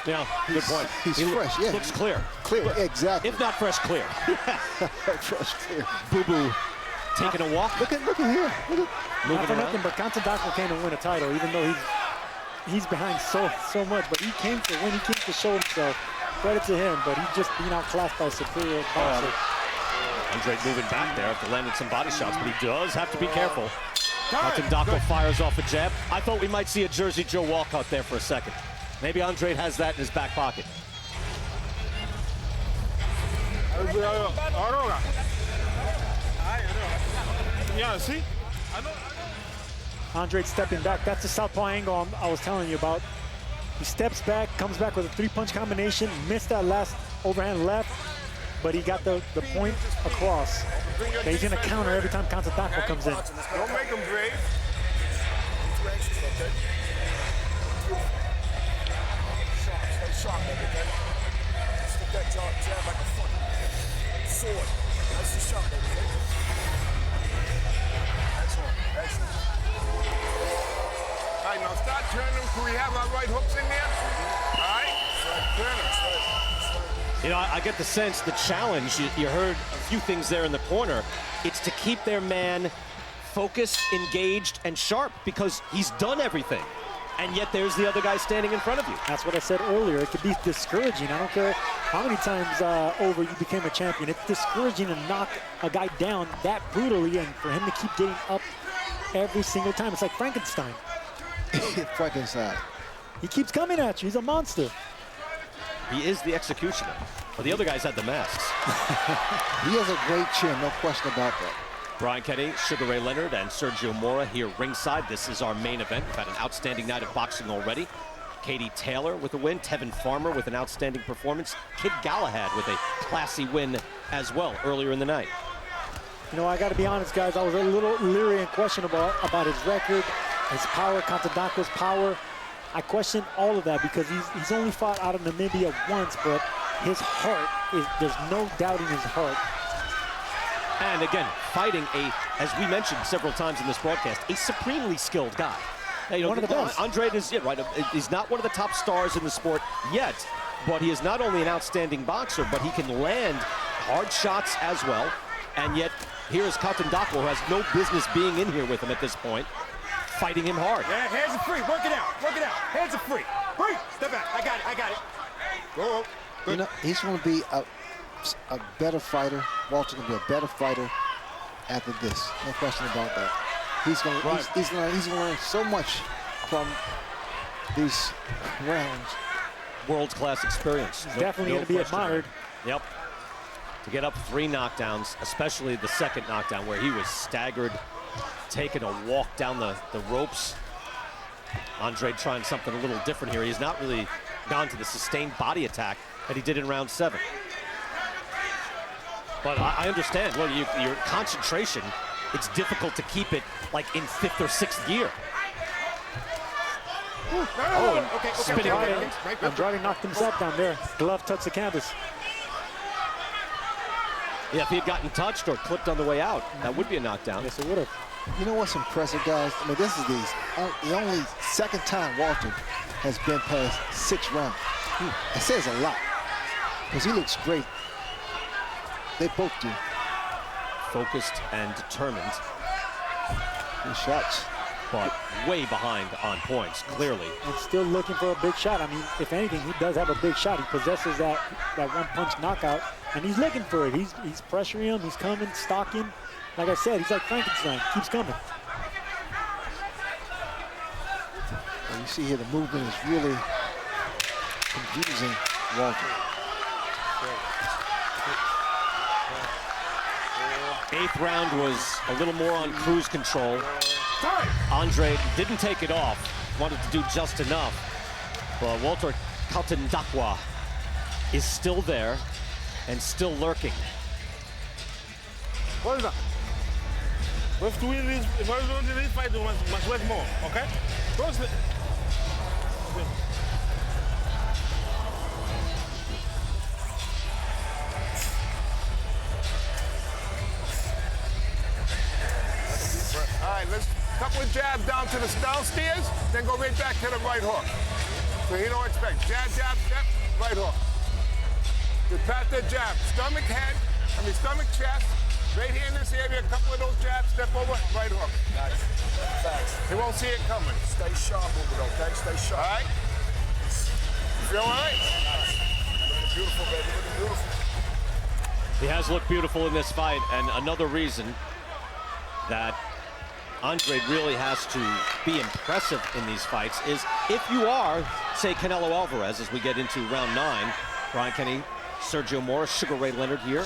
Yeah, good point. He's fresh, yeah. Looks clear. Clear, exactly. If not fresh, clear. Fresh, clear. Boo-boo taking a walk. Look at here. Look at, Not for nothing, but Kautondokwa came to win a title, even though he's behind so much. But he came to win. He came to show himself. credit to him, but he's just being outclassed by a superior boxer. Andrade moving back there after landing some body shots, but he does have to be careful. Kautondokwa fires off a jab. I thought we might see a Jersey Joe walkout there for a second. Maybe Andrade has that in his back pocket. Yeah, see? Andrade stepping back. That's the southpaw angle I was telling you about. He steps back, comes back with a 3-punch combination, missed that last overhand left, but he got the point across. But he's gonna counter every time Kautondokwa comes in. Don't make him brave. Stick that jab like a fucking sword. That's the shot, baby. Excellent. All right, now start turning. Can we have our right hooks in there? All right? Turn them. You know, I get the sense, the challenge, you heard a few things there in the corner, it's to keep their man focused, engaged, and sharp, because he's done everything. And yet there's the other guy standing in front of you. That's what I said earlier. It could be discouraging. I don't care how many times over you became a champion. It's discouraging to knock a guy down that brutally and for him to keep getting up every single time. It's like Frankenstein. Frankenstein. He keeps coming at you. He's a monster. He is the executioner. But the other guys had the masks. He has a great chin, no question about that. Brian Kenny, Sugar Ray Leonard, and Sergio Mora here ringside. This is our main event. We've had an outstanding night of boxing already. Katie Taylor with a win, Tevin Farmer with an outstanding performance, Kid Galahad with a classy win as well earlier in the night. You know, I got to be honest, guys. I was a little leery and questionable about his record, his power, Kautondokwa's power. I questioned all of that because he's only fought out of Namibia once, but his heart there's no doubting his heart. And again, fighting as we mentioned several times in this broadcast, a supremely skilled guy. You know, one of the best. Andrade is, right, he's not one of the top stars in the sport yet, but he is not only an outstanding boxer, but he can land hard shots as well. And yet, here is Kautondokwa, who has no business being in here with him at this point, fighting him hard. Yeah, hands are free. Work it out. Work it out. Hands are free. Free. Step back. I got it. I got it. Go. You know, he's going to be a better fighter. Walter's going to be a better fighter after this. No question about that. He's going to learn so much from these rounds. World-class experience. He's definitely going to be admired. Yep. To get up 3 knockdowns, especially the second knockdown where he was staggered, taking a walk down the ropes. Andrade trying something a little different here. He's not really gone to the sustained body attack that he did in round 7. But I understand, well, your concentration, it's difficult to keep it like in 5th or 6th gear. Okay. Spinning around. Andrade knocked himself down there. Glove touched the canvas. Yeah, if he had gotten touched or clipped on the way out, that would be a knockdown. Yes, it would have. You know what's impressive, guys? I mean, this is the only second time Walter has been past 6 rounds. It says a lot because he looks great. They both do. Focused and determined, Good shots. but way behind on points, clearly. And still looking for a big shot. I mean, if anything, he does have a big shot. He possesses that one-punch knockout, and he's looking for it. He's pressuring him. He's coming, stalking. Like I said, he's like Frankenstein. Keeps coming. And you see here the movement is really confusing Walter. 8th round was a little more on cruise control. Andrade didn't take it off, wanted to do just enough. But Walter Kautondokwa is still there and still lurking. What is that? We have to win this. If I don't win this fight, we must wait more, okay? Don't say. All right, let's couple of jabs down to the downstairs, then go right back to the right hook. So he don't expect jab, step, right hook. Just pat that jab, stomach, chest, right here in this area, a couple of those jabs, step over, right hook. Nice. Thanks. He won't see it coming. Stay sharp with it, okay? Stay sharp. All right? You feel all right? Nice. beautiful, baby. Looking beautiful. He has looked beautiful in this fight, and another reason that Andrade really has to be impressive in these fights is if you are, say, Canelo Alvarez, as we get into round 9, Brian Kenny, Sergio Morris, Sugar Ray Leonard here.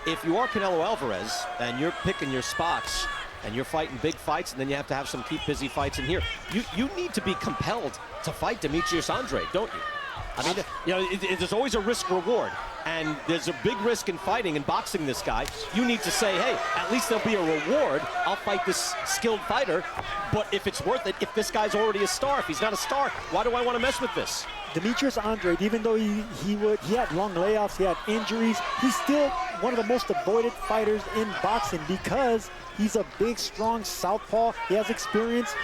If you are Canelo Alvarez and you're picking your spots and you're fighting big fights and then you have to have some keep busy fights in here, you need to be compelled to fight Demetrius Andrade, don't you? I mean, you know, there's always a risk reward, and there's a big risk in fighting and boxing this guy. You need to say, hey, at least there'll be a reward. I'll fight this skilled fighter, but if it's worth it, if this guy's already a star, if he's not a star, why do I want to mess with this? Demetrius Andrade, even though he had long layoffs, he had injuries, he's still one of the most avoided fighters in boxing because he's a big, strong southpaw. He has experience,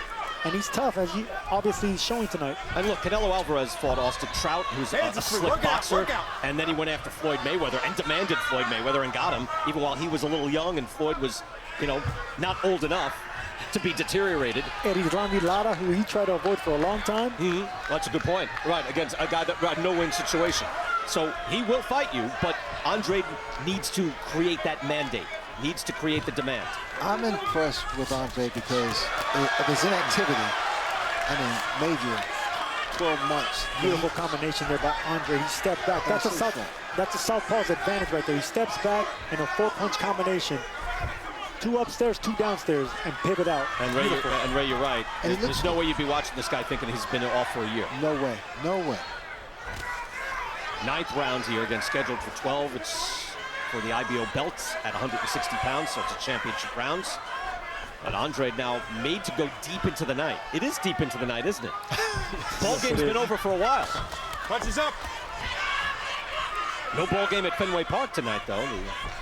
and he's tough, as obviously he's showing tonight. And look, Canelo Alvarez fought Austin Trout, who's a slick boxer, and then he went after Floyd Mayweather and demanded Floyd Mayweather and got him, even while he was a little young and Floyd was, you know, not old enough to be deteriorated. Eddie Lara, who he tried to avoid for a long time. That's a good point. Right, against a guy that had no-win situation. So he will fight you, but Andrade needs to create that mandate, needs to create the demand. I'm impressed with Andrade because of his inactivity. I mean, major 12 months. Beautiful combination there by Andrade. He stepped back. That's a southpaw's advantage right there. He steps back in a 4-punch combination. 2 upstairs, 2 downstairs, and pivot out. And Ray, you're right. And there's no way you'd be watching this guy thinking he's been off for a year. No way, no way. 9th round here, again, scheduled for 12. It's for the IBO belts at 160 pounds, so it's a championship rounds. But Andrade now made to go deep into the night. It is deep into the night, isn't it? Ball game's been over for a while. Punches up. No ball game at Fenway Park tonight, though.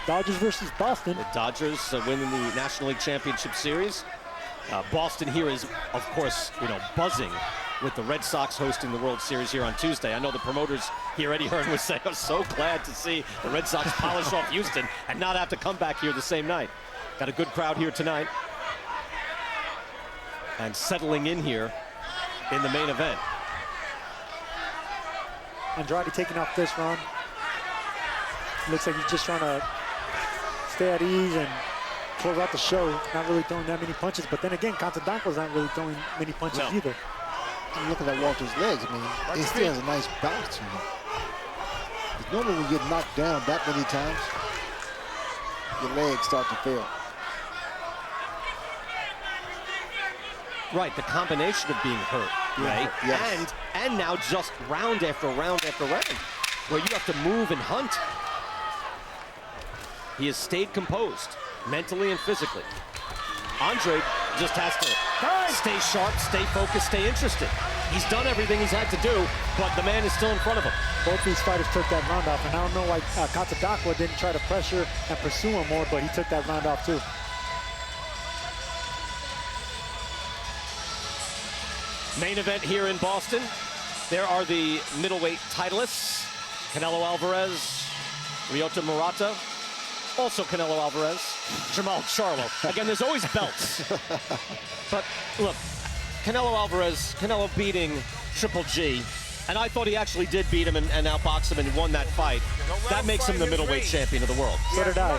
Dodgers versus Boston. The Dodgers winning the National League Championship Series. Boston here is, of course, you know, buzzing with the Red Sox hosting the World Series here on Tuesday. I know the promoters here, Eddie Hearn, was saying, I'm so glad to see the Red Sox polish off Houston and not have to come back here the same night. Got a good crowd here tonight. And settling in here in the main event. Andrade taking off this round. Looks like he's just trying to stay at ease and close out the show. Not really throwing that many punches. But then again, Kautondokwa's not really throwing many punches either. And looking at Walter's legs, I mean, he still has a nice bounce to him. Normally when you get knocked down that many times, your legs start to fail. Right, the combination of being hurt, right? Yes. And now just round after round after round, where you have to move and hunt. He has stayed composed, mentally and physically. Andrade just has to stay sharp, stay focused, stay interested. He's done everything he's had to do, but the man is still in front of him. Both these fighters took that round off, and I don't know why Kautondokwa didn't try to pressure and pursue him more, but he took that round off too. Main event here in Boston. There are the middleweight titleists. Canelo Alvarez, Ryota Murata, also Canelo Alvarez, Jamal Charlo. Again, there's always belts. But look, Canelo Alvarez, Canelo beating Triple G, and I thought he actually did beat him and outbox him and won that fight. That makes him the middleweight champion of the world. So did I.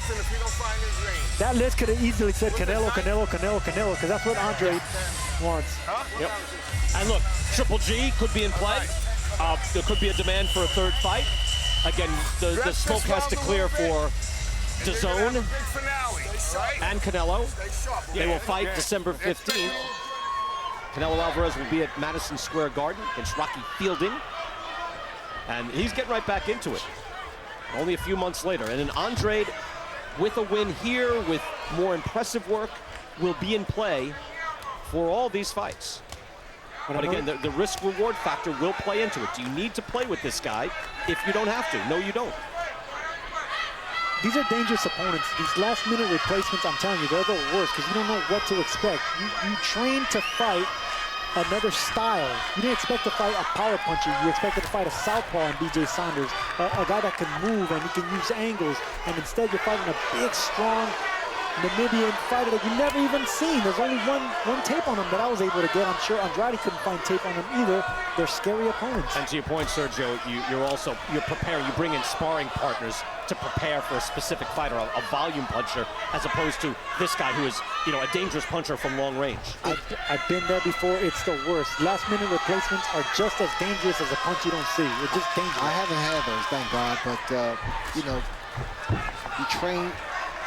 That list could have easily said Canelo, Canelo, Canelo, Canelo, because that's what Andrade wants. Yep. And look, Triple G could be in play. There could be a demand for a 3rd fight. Again, the smoke has to clear for Dazn and Canelo. They will fight December 15th. Canelo Alvarez will be at Madison Square Garden against Rocky Fielding. And he's getting right back into it. Only a few months later. And an Andrade, with a win here, with more impressive work, will be in play for all these fights. But again, the risk-reward factor will play into it. Do you need to play with this guy if you don't have to? No, you don't. These are dangerous opponents. These last-minute replacements, I'm telling you, they're the worst because you don't know what to expect. You train to fight another style. You didn't expect to fight a power puncher. You expected to fight a southpaw in B.J. Saunders, a guy that can move and he can use angles. And instead, you're fighting a big, strong Namibian fighter that you never even seen. There's only one tape on him that I was able to get. I'm sure Andrade couldn't find tape on him either. They're scary opponents. And to your point, Sergio, you're preparing. You bring in sparring partners to prepare for a specific fighter, a volume puncher, as opposed to this guy who is, a dangerous puncher from long range. I've been there before. It's the worst. Last-minute replacements are just as dangerous as a punch you don't see. It's just dangerous. I haven't had those, thank God, but you train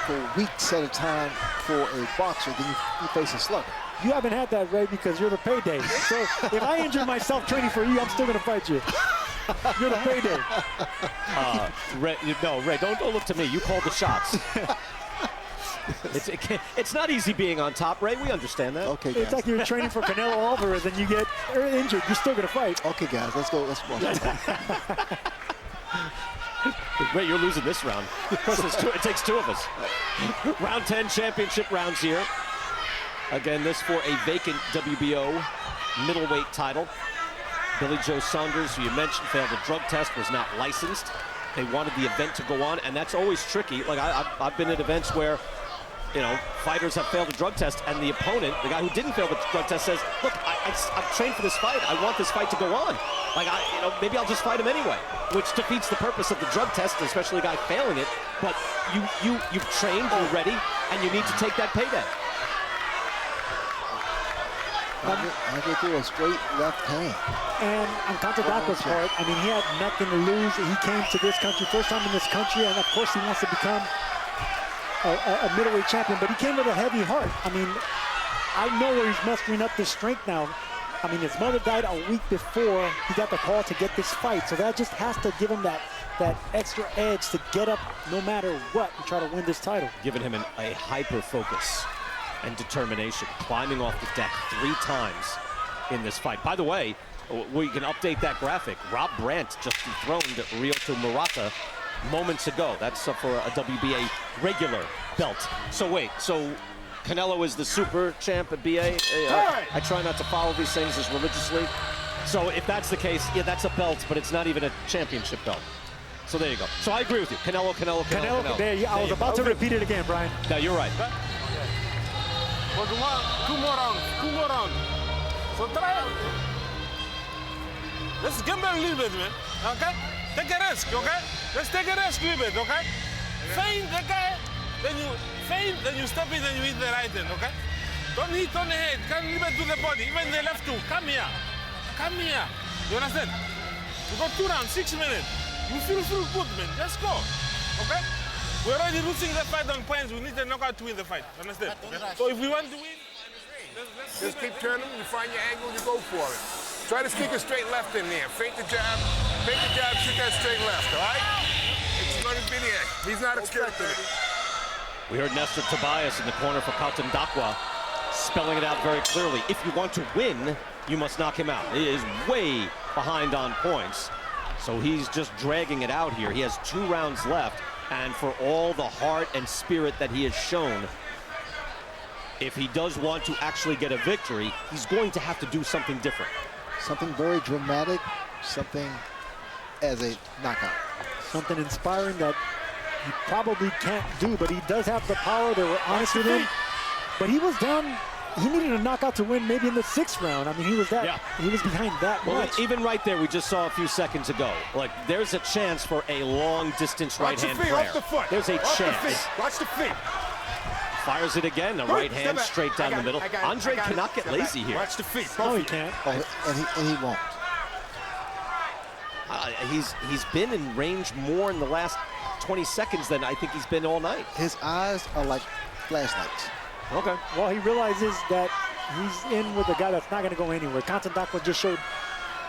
for weeks at a time for a boxer, then you face a slugger. You haven't had that, Ray, because you're the payday. So if I injure myself training for you, I'm still going to fight you. You're the payday. Ray, don't look to me. You call the shots. It's not easy being on top, Ray. We understand that. Okay, guys. It's like you're training for Canelo Alvarez and you get injured. You're still going to fight. Okay, guys, let's go. Let's watch. Ray, you're losing this round. It takes two of us. Round 10 championship rounds here. Again, this for a vacant WBO middleweight title. Billy Joe Saunders, who you mentioned, failed a drug test, was not licensed. They wanted the event to go on, and that's always tricky. Like, I've been at events where, fighters have failed a drug test, and the opponent, the guy who didn't fail the drug test, says, look, I've trained for this fight. I want this fight to go on. Like, maybe I'll just fight him anyway, which defeats the purpose of the drug test, especially a guy failing it. But you've trained, you're ready, and you need to take that payday. I threw a straight left hand. And on Kautondokwa's part, he had nothing to lose. He came to this country, first time in this country, and of course he wants to become a middleweight champion, but he came with a heavy heart. I know where he's mustering up this strength now. His mother died a week before he got the call to get this fight, so that just has to give him that extra edge to get up no matter what and try to win this title. Giving him a hyper focus and determination, climbing off the deck 3 times in this fight. By the way, we can update that graphic. Rob Brandt just dethroned Ryoto Murata moments ago. That's for a WBA regular belt. So wait, Canelo is the super champ at BA? I try not to follow these things as religiously. So if that's the case, yeah, that's a belt, but it's not even a championship belt. So there you go. So I agree with you. Canelo. I was about to repeat it again, Brian. No, you're right. But two more rounds. So try. Let's gamble a little bit, man. Okay? Take a risk, okay? Let's take a risk a little bit, okay? Feint the guy, then you step in and you hit the right hand, okay? Don't hit on the head, come a little bit to the body, even the left too. Come here. You understand? We got 2 rounds, 6 minutes. You feel good, man. Let's go, okay? We're already losing the fight on points. We need a knockout to win the fight. Understand? So if we want to win, just keep turning. You find your angle, you go for it. Try to sneak a straight left in there. Fake the jab, shoot that straight left, all right? It's going to be there. He's not expecting it. We heard Nestor Tobias in the corner for Kautondokwa spelling it out very clearly. If you want to win, you must knock him out. He is way behind on points, so he's just dragging it out here. He has 2 rounds left. And for all the heart and spirit that he has shown, if he does want to actually get a victory, he's going to have to do something different. Something very dramatic, something as a knockout. Something inspiring that he probably can't do, but he does have the power. They were honest with him. But he was down. He needed a knockout to win maybe in the 6th round. He was behind that much. Even right there, we just saw a few seconds ago. Like, there's a chance for a long-distance right-hand prayer. Off the foot. There's a chance. Watch the feet. Fires it again, a right hand straight down the middle. Andre cannot get lazy here. Watch the feet. No, he can't. And he won't. He's been in range more in the last 20 seconds than I think he's been all night. His eyes are like flashlights. Okay. Well, he realizes that he's in with a guy that's not going to go anywhere. Kautondokwa just showed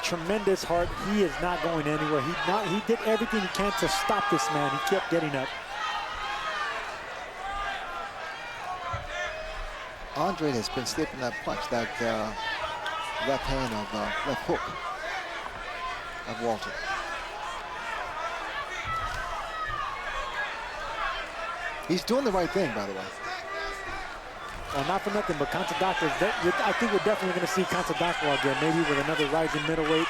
tremendous heart. He is not going anywhere. He did everything he can to stop this man. He kept getting up. Andrade has been slipping that punch, that left hand of left hook of Walter. He's doing the right thing, by the way. Well, not for nothing, but Kautondokwa, I think we're definitely going to see Kautondokwa again, maybe with another rising middleweight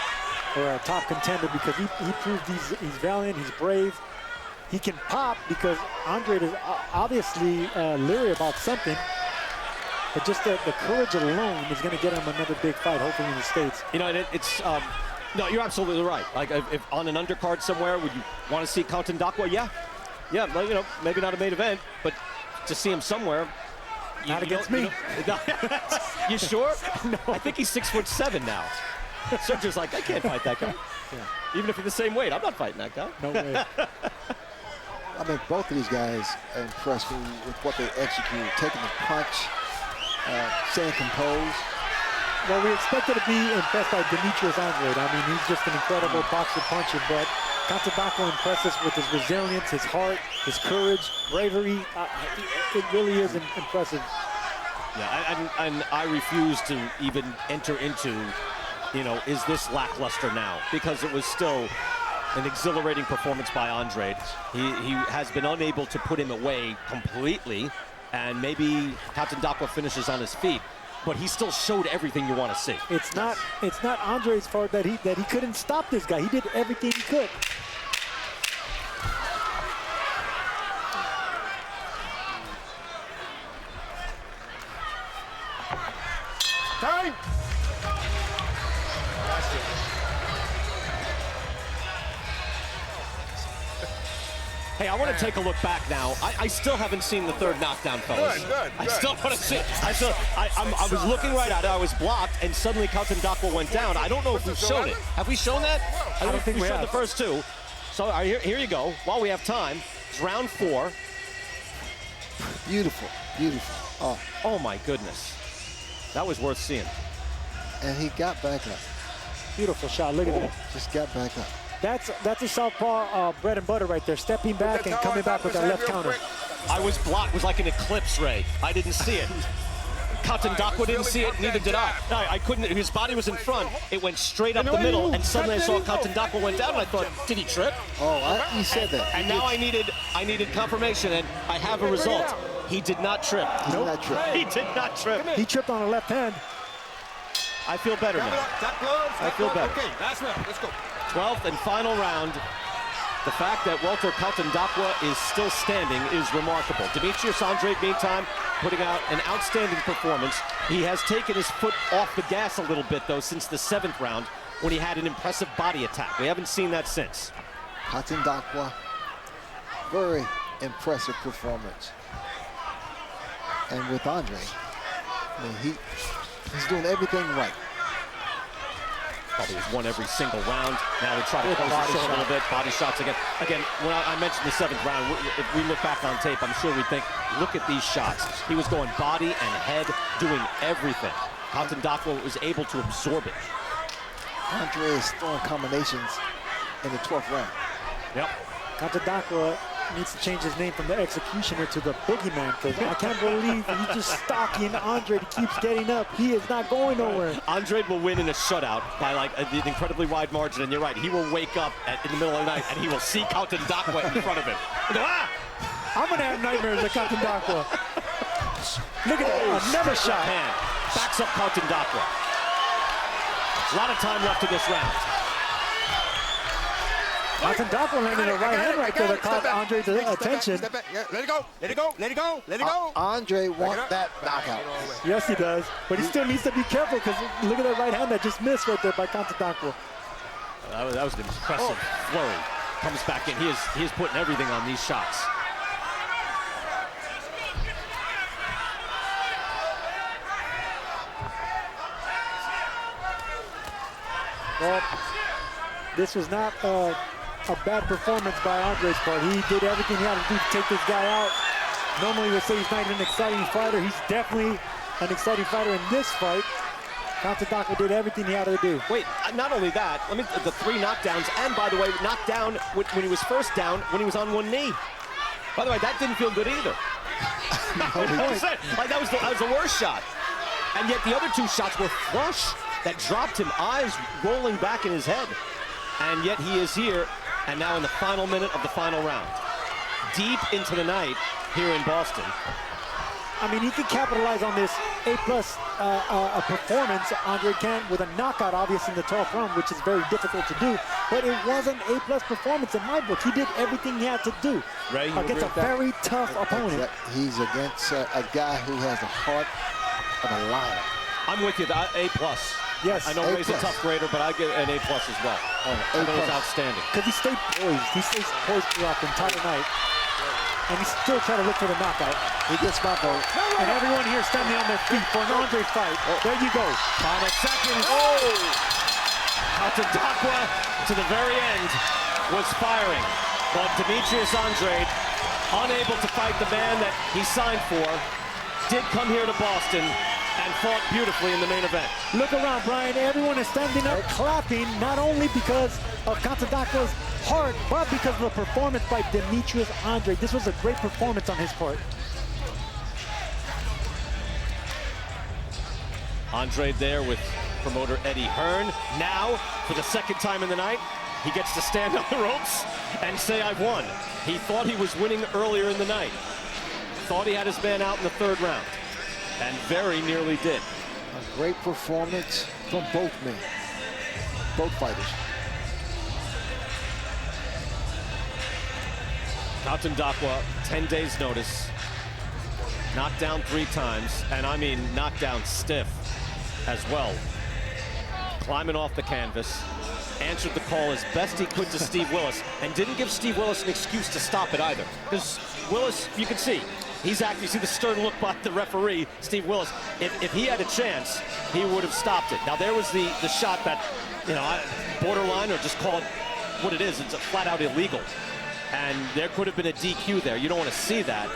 or a top contender, because he proved he's valiant, he's brave. he can pop because Andrade is obviously leery about something. But just the courage alone is going to get him another big fight, hopefully in the States. You know, it's no, you're absolutely right. Like if on an undercard somewhere, would you want to see Kautondokwa? Yeah, well, you know, maybe not a main event, but to see him somewhere. Not against me. You sure? No. I think he's 6'7" now. Sergio's like, I can't fight that guy. Yeah. Even if you're the same weight, I'm not fighting that guy. No way. I mean, both of these guys impressed me with what they executed, taking the punch, staying composed. Well, we expected to be impressed by Demetrius Andrade. I mean, he's just an incredible boxer puncher, but Kautondokwa impressed us with his resilience, his heart, his courage, bravery. It really is impressive. Yeah, and I refuse to even enter into, you know, is this lackluster now? Because it was still an exhilarating performance by Andrade. He has been unable to put him away completely, and maybe Kautondokwa finishes on his feet. But he still showed everything you want to see. It's not Andrade's fault that he couldn't stop this guy. He did everything he could. Time! Hey, I want to take a look back now. I still haven't seen the third knockdown, fellas. Good. I still want to see it. I was looking right at it. I was blocked, and suddenly Kautondokwa went down. I don't know if we've shown it. Have we shown that? I don't think we showed the first two. So here you go. While we have time, it's round 4. Beautiful, beautiful. Oh my goodness. That was worth seeing. And he got back up. Beautiful shot. Look at that. Just got back up. That's a southpaw bread and butter right there. Stepping back and coming back with that left counter. I was blocked. It was like an eclipse, Ray. I didn't see it. Kautondokwa didn't see it, neither did I. No, I couldn't. His body was in front. It went straight up the middle, and suddenly I saw Kautondokwa went down, and I thought, did he trip? Oh, you said that. And now I needed confirmation, and I have a result. He did not trip. He did not trip. He did not trip. He tripped on the left hand. I feel better now. I feel better. Okay, last round. Let's go. 12th and final round. The fact that Walter Kautondokwa is still standing is remarkable. Demetrius Andrade, meantime, putting out an outstanding performance. He has taken his foot off the gas a little bit, though, since the 7th round when he had an impressive body attack. We haven't seen that since. Kautondokwa, very impressive performance. And with Andrade, I mean, he's doing everything right. Probably has won every single round. Now we try to close the show a little bit. Body shots again. Again, when I mentioned the 7th round, if we look back on tape, I'm sure we think, look at these shots. He was going body and head, doing everything. Kautondokwa was able to absorb it. Andrade is throwing combinations in the 12th round. Yep. Kautondokwa needs to change his name from the Executioner to the Boogeyman, because I can't believe he's just stalking Andrade. He keeps getting up. He is not going nowhere. Andrade will win in a shutout by like an incredibly wide margin, and you're right. He will wake up in the middle of the night and he will see Kautondokwa in front of him. And go, ah! I'm going to have nightmares of Kautondokwa. Look at that. Another shot. Hand backs up Kautondokwa. A lot of time left in this round. Kautondokwa landed a right hand right there that caught Andrade's attention. Step back. Yeah, let it go. Let it go. Let it go. Let it go. Andrade wants that knockout. Yes, he does. But he still needs to be careful, because look at that right hand that just missed right there by Kautondokwa. That was an impressive flurry. Comes back in. He is putting everything on these shots. Well, this was not a bad performance by Andrade's part. He did everything he had to do to take this guy out. Normally we'll say he's not an exciting fighter. He's definitely an exciting fighter in this fight. Kautondokwa did everything he had to do. Wait, not only that, the 3 knockdowns, and by the way, knocked down when he was first down, when he was on one knee. By the way, that didn't feel good either. Like that was the worst shot. And yet the other 2 shots were flush that dropped him, eyes rolling back in his head. And yet he is here, and now in the final minute of the final round. Deep into the night here in Boston. I mean, he can capitalize on this A-plus performance, Andre can, with a knockout, obviously, in the 12th round, which is very difficult to do. But it was an A-plus performance in my book. He did everything he had to do against a very tough opponent. He's against a guy who has the heart of a lion. I'm with you, the A+. Yes. I know Ray's a tough grader, but I get an A+ as well. I thought it was outstanding. Because he stayed poised. He stays poised throughout the entire night. And he's still trying to look for the knockout. He gets my vote. And everyone here standing on their feet for an Andre fight. There you go. Final seconds. Kautondokwa to the very end was firing. But Demetrius Andrade, unable to fight the man that he signed for, did come here to Boston and fought beautifully in the main event. Look around, Brian. Everyone is standing up, clapping, not only because of Kautondokwa's heart, but because of the performance by Demetrius Andrade. This was a great performance on his part. Andrade there with promoter Eddie Hearn. Now, for the second time in the night, he gets to stand on the ropes and say, I've won. He thought he was winning earlier in the night. Thought he had his man out in the 3rd round. And very nearly did. A great performance from both men, both fighters. Kautondokwa, 10 days notice, knocked down 3 times, and I mean knocked down stiff as well. Climbing off the canvas, answered the call as best he could to Steve Willis, and didn't give Steve Willis an excuse to stop it either. Because Willis, you can see, he's acting, you see the stern look by the referee, Steve Willis. If he had a chance, he would have stopped it. Now there was the shot that, you know, borderline, or just call it what it is, it's a flat out illegal. And there could have been a DQ there. You don't want to see that.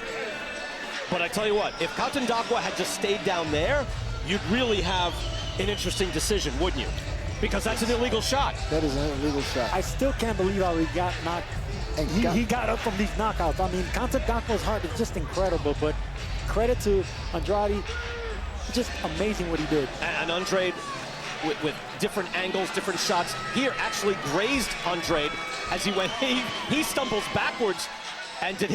But I tell you what, if Kautondokwa had just stayed down there, you'd really have an interesting decision, wouldn't you? Because that's an illegal shot. That is an illegal shot. I still can't believe how he got knocked. And he got up from these knockouts. I mean, Kautondokwa's heart is just incredible, but credit to Andrade, just amazing what he did. And Andrade, with different angles, different shots, here actually grazed Andrade as he went. He stumbles backwards, and did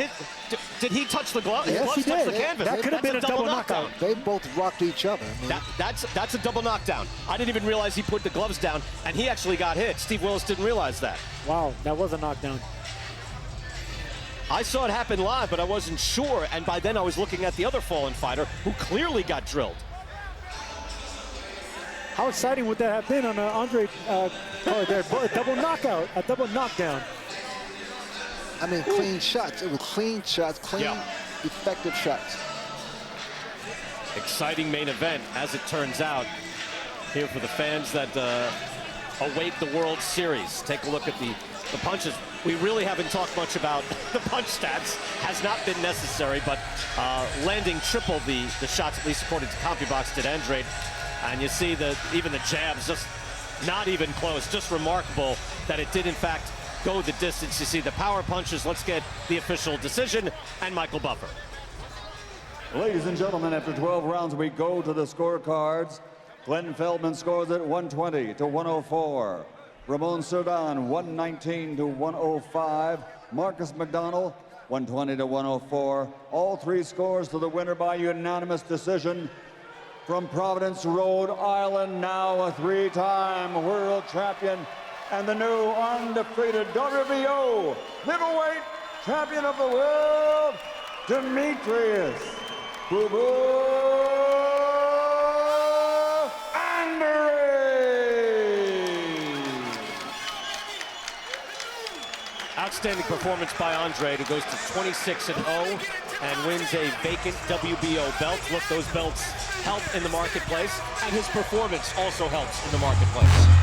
he touch the glove? Yes, he touched did. the canvas. That could have been a double knockout. They both rocked each other. I mean, that's a double knockdown. I didn't even realize he put the gloves down, and he actually got hit. Steve Willis didn't realize that. Wow, that was a knockdown. I saw it happen live, but I wasn't sure, and by then I was looking at the other fallen fighter who clearly got drilled. How exciting would that have been on Andre there? Double knockout, a double knockdown. I mean, clean shots. It was clean shots, clean, effective shots. Exciting main event, as it turns out, here for the fans that await the World Series. Take a look at the punches. We really haven't talked much about the punch stats. Has not been necessary, but landing triple the shots, at least according to CompuBox, did Andrade. And you see even the jabs, just not even close. Just remarkable that it did, in fact, go the distance. You see the power punches. Let's get the official decision and Michael Buffer. Ladies and gentlemen, after 12 rounds, we go to the scorecards. Glenn Feldman scores it 120 to 104. Ramon Cerdan 119 to 105. Marcus McDonald 120 to 104. All 3 scores to the winner by unanimous decision. From Providence, Rhode Island, now a 3-time world champion and the new undefeated WBO middleweight champion of the world, Demetrius Andrade. Outstanding performance by Andrade, who goes to 26-0 and wins a vacant WBO belt. Look, those belts help in the marketplace, and his performance also helps in the marketplace.